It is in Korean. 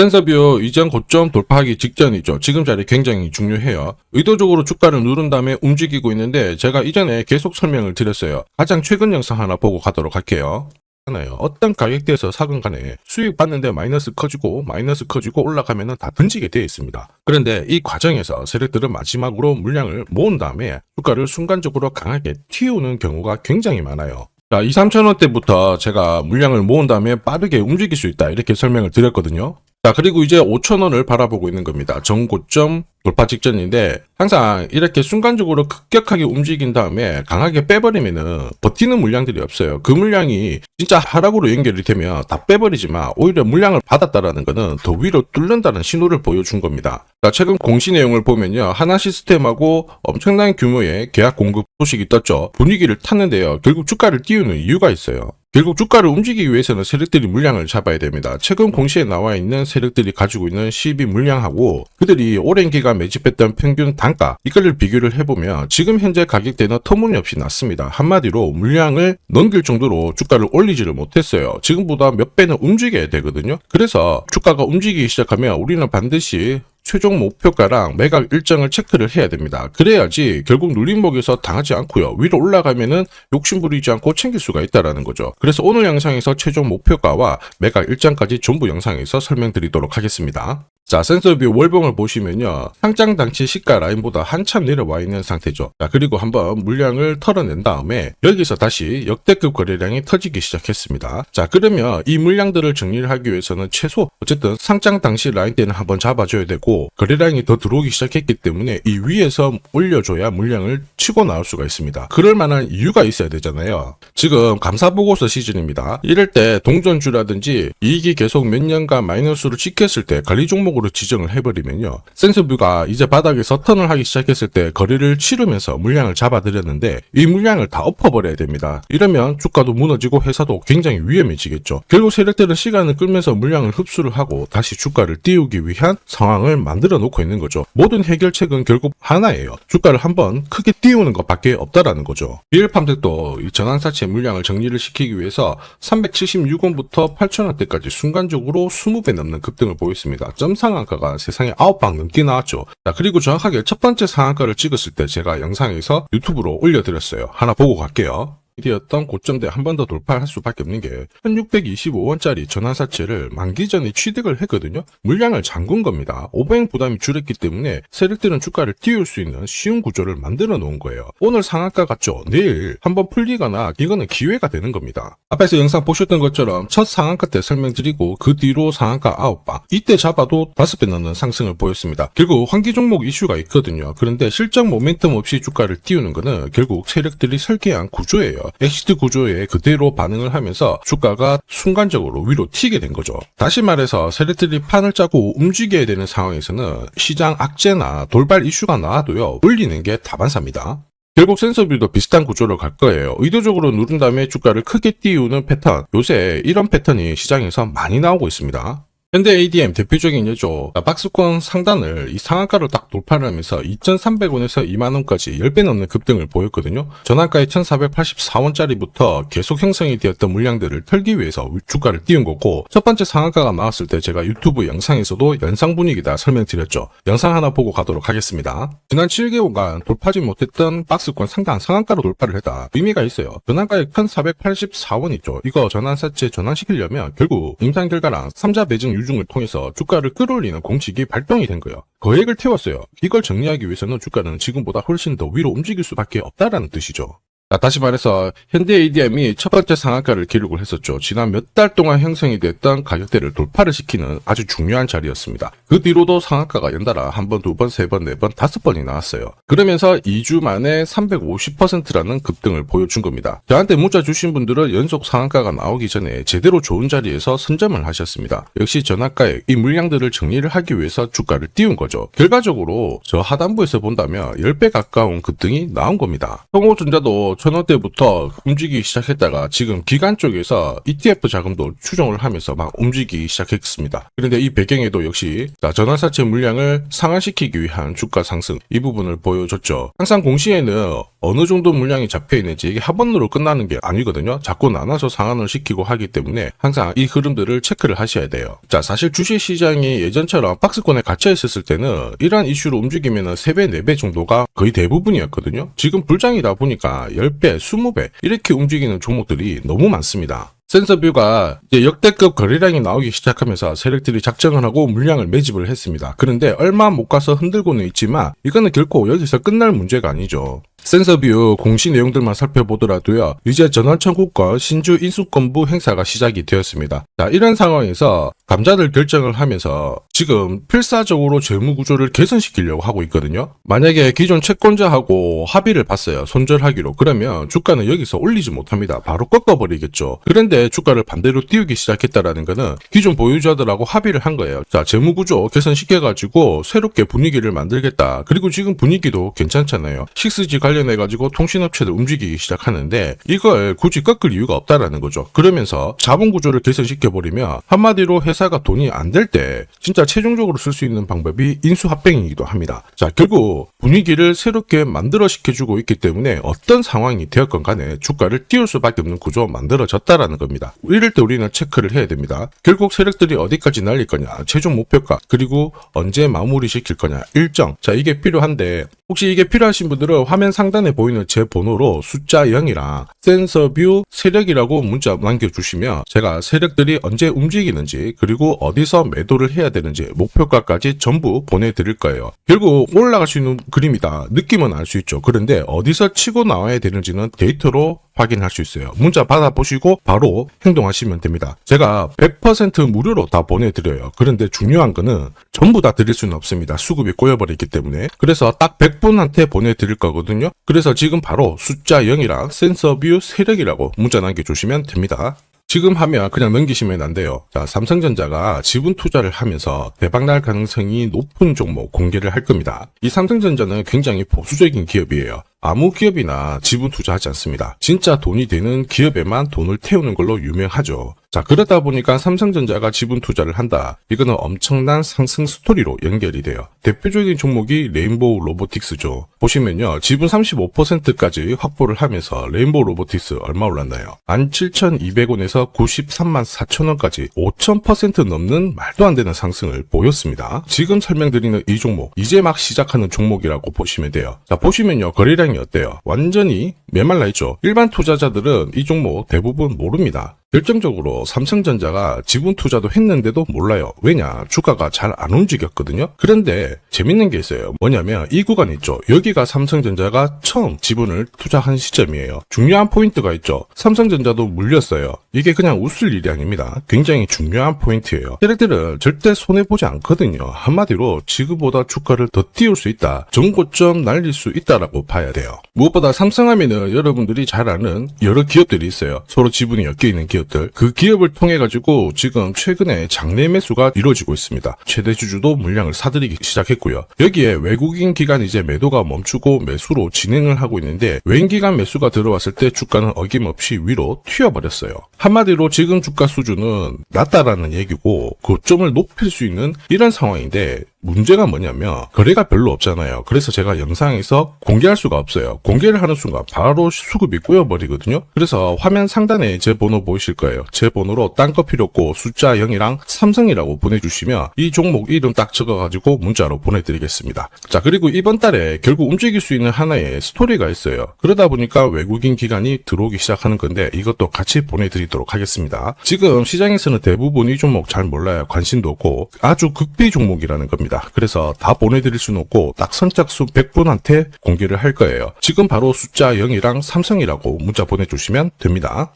센서뷰 이전 고점 돌파하기 직전이죠. 지금 자리 굉장히 중요해요. 의도적으로 주가를 누른 다음에 움직이고 있는데 제가 이전에 계속 설명을 드렸어요. 가장 최근 영상 하나 보고 가도록 할게요. 어떤 가격대에서 사건 간에 수익 받는데 마이너스 커지고 올라가면은 다 던지게 되어 있습니다. 그런데 이 과정에서 세력들은 마지막으로 물량을 모은 다음에 주가를 순간적으로 강하게 튀우는 경우가 굉장히 많아요. 자, 2, 3천원대부터 제가 물량을 모은 다음에 빠르게 움직일 수 있다 이렇게 설명을 드렸거든요. 자, 그리고 이제 5천원을 바라보고 있는 겁니다. 정고점 돌파 직전인데 항상 이렇게 순간적으로 급격하게 움직인 다음에 강하게 빼버리면은 버티는 물량들이 없어요. 그 물량이 진짜 하락으로 연결이 되면 다 빼버리지만 오히려 물량을 받았다라는 거는 더 위로 뚫는다는 신호를 보여준 겁니다. 자, 최근 공시 내용을 보면요. 하나시스템하고 엄청난 규모의 계약 공급 소식이 떴죠. 분위기를 탔는데요. 결국 주가를 띄우는 이유가 있어요. 결국 주가를 움직이기 위해서는 세력들이 물량을 잡아야 됩니다. 최근 공시에 나와 있는 세력들이 가지고 있는 시비 물량하고 그들이 오랜 기간 매집했던 평균 단가 이거를 비교를 해보면 지금 현재 가격대는 터무니없이 낮습니다. 한마디로 물량을 넘길 정도로 주가를 올리지를 못했어요. 지금보다 몇 배는 움직여야 되거든요. 그래서 주가가 움직이기 시작하면 우리는 반드시 최종 목표가랑 매각 일정을 체크를 해야 됩니다. 그래야지 결국 눌림목에서 당하지 않고요. 위로 올라가면은 욕심부리지 않고 챙길 수가 있다라는 거죠. 그래서 오늘 영상에서 최종 목표가와 매각 일정까지 전부 영상에서 설명드리도록 하겠습니다. 자, 센서뷰 월봉을 보시면요. 상장 당시 시가 라인보다 한참 내려와 있는 상태죠. 자, 그리고 한번 물량을 털어낸 다음에 여기서 다시 역대급 거래량이 터지기 시작했습니다. 자, 그러면 이 물량들을 정리를 하기 위해서는 최소 어쨌든 상장 당시 라인 때는 한번 잡아줘야 되고 거래량이 더 들어오기 시작했기 때문에 이 위에서 올려줘야 물량을 치고 나올 수가 있습니다. 그럴 만한 이유가 있어야 되잖아요. 지금 감사보고서 시즌입니다. 이럴 때 동전주라든지 이익이 계속 몇 년간 마이너스를 찍혔을 때 관리 종목으로 지정을 해버리면요. 센서뷰가 이제 바닥에서 턴을 하기 시작했을 때 거래를 치르면서 물량을 잡아들였는데 이 물량을 다 엎어버려야 됩니다. 이러면 주가도 무너지고 회사도 굉장히 위험해지겠죠. 결국 세력들은 시간을 끌면서 물량을 흡수를 하고 다시 주가를 띄우기 위한 상황을 만들어 놓고 있는 거죠. 모든 해결책은 결국 하나예요. 주가를 한번 크게 띄우는 것밖에 없다라는 거죠. 리얼팜텍도 이 전환사채 물량을 정리를 시키기 위해서 376원부터 8,000원대까지 순간적으로 20배 넘는 급등을 보였습니다. 상한가가 세상에 9방 넘게 나왔죠. 자, 그리고 정확하게 첫 번째 상한가를 찍었을 때 제가 영상에서 유튜브로 올려드렸어요. 하나 보고 갈게요. 이었던 고점대 한 번 더 돌파할 수밖에 없는 게 1625원짜리 전환사채를 만기 전에 취득을 했거든요. 물량을 잠근 겁니다. 오버행 부담이 줄었기 때문에 세력들은 주가를 띄울 수 있는 쉬운 구조를 만들어 놓은 거예요. 오늘 상한가 같죠? 내일 한번 풀리거나 이거는 기회가 되는 겁니다. 앞에서 영상 보셨던 것처럼 첫 상한가 때 설명드리고 그 뒤로 상한가 9방 이때 잡아도 5배 넘는 상승을 보였습니다. 결국 환기 종목 이슈가 있거든요. 그런데 실적 모멘텀 없이 주가를 띄우는 거는 결국 세력들이 설계한 구조예요. 엑시트 구조에 그대로 반응을 하면서 주가가 순간적으로 위로 튀게 된 거죠. 다시 말해서 세력들이 판을 짜고 움직여야 되는 상황에서는 시장 악재나 돌발 이슈가 나와도요. 올리는 게 다반사입니다. 결국 센서뷰도 비슷한 구조로 갈 거예요. 의도적으로 누른 다음에 주가를 크게 띄우는 패턴. 요새 이런 패턴이 시장에서 많이 나오고 있습니다. 현대 ADM 대표적인 예죠. 박스권 상단을 이 상한가로 딱 돌파를 하면서 2,300원에서 2만원까지 10배 넘는 급등을 보였거든요. 전환가의 1,484원짜리부터 계속 형성이 되었던 물량들을 털기 위해서 주가를 띄운 거고 첫 번째 상한가가 나왔을 때 제가 유튜브 영상에서도 연상 분위기다 설명드렸죠. 영상 하나 보고 가도록 하겠습니다. 지난 7개월간 돌파하지 못했던 박스권 상단 상한가로 돌파를 했다. 의미가 있어요. 전환가의 1,484원 있죠. 이거 전환사채 전환시키려면 결국 임상결과랑 3자 배정 유중을 통해서 주가를 끌어올리는 공식이 발동이 된 거예요. 거액을 태웠어요. 이걸 정리하기 위해서는 주가는 지금보다 훨씬 더 위로 움직일 수밖에 없다라는 뜻이죠. 자, 다시 말해서 현대 ADM이 첫 번째 상한가를 기록을 했었죠. 지난 몇 달 동안 형성이 됐던 가격대를 돌파를 시키는 아주 중요한 자리였습니다. 그 뒤로도 상한가가 연달아 한 번, 두 번, 세 번, 네 번, 5번이 나왔어요. 그러면서 2주 만에 350%라는 급등을 보여준 겁니다. 저한테 문자 주신 분들은 연속 상한가가 나오기 전에 제대로 좋은 자리에서 선점을 하셨습니다. 역시 전환가에 이 물량들을 정리를 하기 위해서 주가를 띄운 거죠. 결과적으로 저 하단부에서 본다면 10배 가까운 급등이 나온 겁니다. 성호전자도 1000원대부터 움직이기 시작했다가 지금 기관 쪽에서 ETF 자금도 추종을 하면서 막 움직이기 시작했습니다. 그런데 이 배경에도 역시 전환사채 물량을 상환시키기 위한 주가 상승 이 부분을 보여줬죠. 항상 공시에는 어느 정도 물량이 잡혀 있는지 이게 한 번으로 끝나는 게 아니거든요. 자꾸 나눠서 상환을 시키고 하기 때문에 항상 이 흐름들을 체크를 하셔야 돼요. 자, 사실 주식시장이 예전처럼 박스권에 갇혀 있었을 때는 이러한 이슈로 움직이면 3배, 4배 정도가 거의 대부분이었거든요. 지금 불장이다 보니까 10배, 20배 이렇게 움직이는 종목들이 너무 많습니다. 센서뷰가 이제 역대급 거래량이 나오기 시작하면서 세력들이 작정을 하고 물량을 매집을 했습니다. 그런데 얼마 못 가서 흔들고는 있지만 이거는 결코 여기서 끝날 문제가 아니죠. 센서뷰 공시 내용들만 살펴보더라도요. 이제 전환청구권 신주 인수권부 행사가 시작이 되었습니다. 자, 이런 상황에서 감자들 결정을 하면서 지금 필사적으로 재무구조를 개선시키려고 하고 있거든요. 만약에 기존 채권자하고 합의를 봤어요. 손절하기로. 그러면 주가는 여기서 올리지 못합니다. 바로 꺾어버리겠죠. 그런데 주가를 반대로 띄우기 시작했다라는 거는 기존 보유자들하고 합의를 한 거예요. 자, 재무구조 개선시켜가지고 새롭게 분위기를 만들겠다. 그리고 지금 분위기도 괜찮잖아요. 6G 관련해가지고 통신업체들 움직이기 시작하는데 이걸 굳이 꺾을 이유가 없다라는 거죠. 그러면서 자본구조를 개선시켜버리면 한마디로 회사가 돈이 안 될 때 진짜 최종적으로 쓸 수 있는 방법이 인수합병이기도 합니다. 자, 결국 분위기를 새롭게 만들어 시켜주고 있기 때문에 어떤 상황이 되었건 간에 주가를 띄울 수밖에 없는 구조가 만들어졌다라는 겁니다. 이럴 때 우리는 체크를 해야 됩니다. 결국 세력들이 어디까지 날릴 거냐, 최종 목표가, 그리고 언제 마무리 시킬 거냐, 일정. 자, 이게 필요한데 혹시 이게 필요하신 분들은 화면 상단에 보이는 제 번호로 숫자 0이랑 센서뷰 세력이라고 문자 남겨주시면 제가 세력들이 언제 움직이는지 그리고 어디서 매도를 해야 되는지 목표가까지 전부 보내드릴 거예요. 결국 올라갈 수 있는 그림이다. 느낌은 알 수 있죠. 그런데 어디서 치고 나와야 되는지는 데이터로 확인할 수 있어요. 문자 받아보시고 바로 행동하시면 됩니다. 제가 100% 무료로 다 보내드려요. 그런데 중요한 거는 전부 다 드릴 수는 없습니다. 수급이 꼬여버리기 때문에. 그래서 딱 100분한테 보내드릴 거거든요. 그래서 지금 바로 숫자 0이랑 센서뷰 세력이라고 문자 남겨주시면 됩니다. 지금 하면 그냥 넘기시면 안 돼요. 자, 삼성전자가 지분 투자를 하면서 대박날 가능성이 높은 종목 공개를 할 겁니다. 이 삼성전자는 굉장히 보수적인 기업이에요. 아무 기업이나 지분 투자하지 않습니다. 진짜 돈이 되는 기업에만 돈을 태우는 걸로 유명하죠. 자, 그러다 보니까 삼성전자가 지분 투자를 한다. 이거는 엄청난 상승 스토리로 연결이 돼요. 대표적인 종목이 레인보우 로보틱스죠. 보시면요. 지분 35%까지 확보를 하면서 레인보우 로보틱스 얼마 올랐나요? 17,200원에서 93만 4천원까지 5,000% 넘는 말도 안 되는 상승을 보였습니다. 지금 설명드리는 이 종목, 이제 막 시작하는 종목이라고 보시면 돼요. 자, 보시면요. 거래량이 어때요? 완전히 메말라 있죠. 일반 투자자들은 이 종목 대부분 모릅니다. 결정적으로 삼성전자가 지분 투자도 했는데도 몰라요. 왜냐? 주가가 잘 안 움직였거든요. 그런데 재밌는 게 있어요. 뭐냐면 이 구간 있죠. 여기가 삼성전자가 처음 지분을 투자한 시점이에요. 중요한 포인트가 있죠. 삼성전자도 물렸어요. 이게 그냥 웃을 일이 아닙니다. 굉장히 중요한 포인트예요. 세력들은 절대 손해보지 않거든요. 한마디로 지금보다 주가를 더 띄울 수 있다. 전고점 날릴 수 있다라고 봐야 돼요. 무엇보다 삼성하면은 여러분들이 잘 아는 여러 기업들이 있어요. 서로 지분이 엮여있는 기업들. 그 기업을 통해 가지고 지금 최근에 장내 매수가 이루어지고 있습니다. 최대 주주도 물량을 사들이기 시작했고요. 여기에 외국인 기관 이제 매도가 멈추고 매수로 진행을 하고 있는데 외인 기관 매수가 들어왔을 때 주가는 어김없이 위로 튀어버렸어요. 한마디로 지금 주가 수준은 낮다라는 얘기고 고점을 높일 수 있는 이런 상황인데 문제가 뭐냐면 거래가 별로 없잖아요. 그래서 제가 영상에서 공개할 수가 없어요. 공개를 하는 순간 바로 수급이 꼬여버리거든요. 그래서 화면 상단에 제 번호 보이실 거예요. 제 번호로 딴 거 필요 없고 숫자 0이랑 삼성이라고 보내주시면 이 종목 이름 딱 적어가지고 문자로 보내드리겠습니다. 자, 그리고 이번 달에 결국 움직일 수 있는 하나의 스토리가 있어요. 그러다 보니까 외국인 기관이 들어오기 시작하는 건데 이것도 같이 보내드리도록 하겠습니다. 지금 시장에서는 대부분 이 종목 잘 몰라요. 관심도 없고 아주 극비 종목이라는 겁니다. 그래서 다 보내드릴 수는 없고 딱 선착순 100분한테 공개를 할 거예요. 지금 바로 숫자 0이랑 삼성이라고 문자 보내주시면 됩니다.